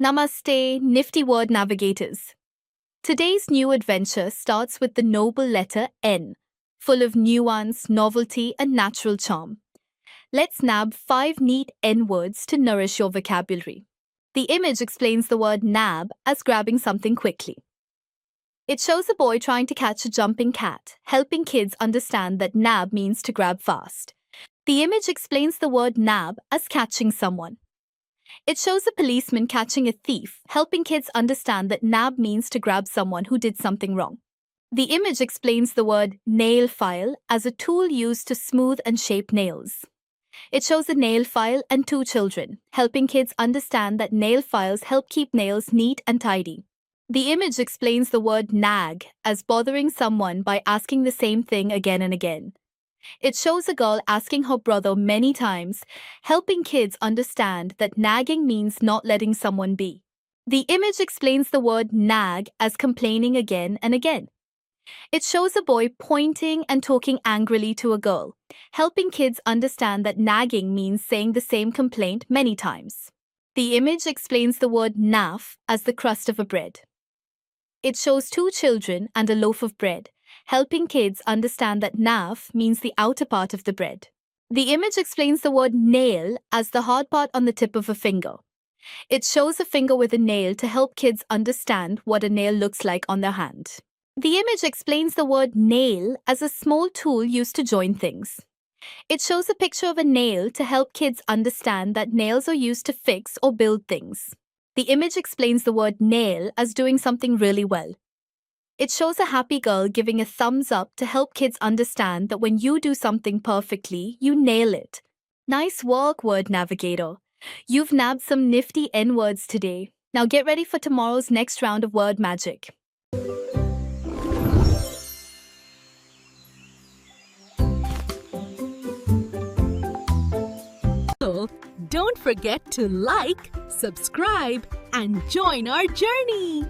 Namaste, nifty word navigators. Today's new adventure starts with the noble letter N, full of nuance, novelty, and natural charm. Let's nab 5 neat N words to nourish your vocabulary. The image explains the word nab as grabbing something quickly. It shows a boy trying to catch a jumping cat, helping kids understand that nab means to grab fast. The image explains the word nab as catching someone. It shows a policeman catching a thief, helping kids understand that nab means to grab someone who did something wrong. The image explains the word nail file as a tool used to smooth and shape nails. It shows a nail file and 2 children, helping kids understand that nail files help keep nails neat and tidy. The image explains the word nag as bothering someone by asking the same thing again and again. It shows a girl asking her brother many times, helping kids understand that nagging means not letting someone be. The image explains the word nag as complaining again and again. It shows a boy pointing and talking angrily to a girl, helping kids understand that nagging means saying the same complaint many times. The image explains the word naff as the crust of a bread. It shows 2 children and a loaf of bread, helping kids understand that naff means the outer part of the bread. The image explains the word nail as the hard part on the tip of a finger. It shows a finger with a nail to help kids understand what a nail looks like on their hand. The image explains the word nail as a small tool used to join things. It shows a picture of a nail to help kids understand that nails are used to fix or build things. The image explains the word nail as doing something really well. It shows a happy girl giving a thumbs up to help kids understand that when you do something perfectly, you nail it. Nice work, word navigator. You've nabbed some nifty N words today. Now get ready for tomorrow's next round of word magic. So, don't forget to like, subscribe, and join our journey.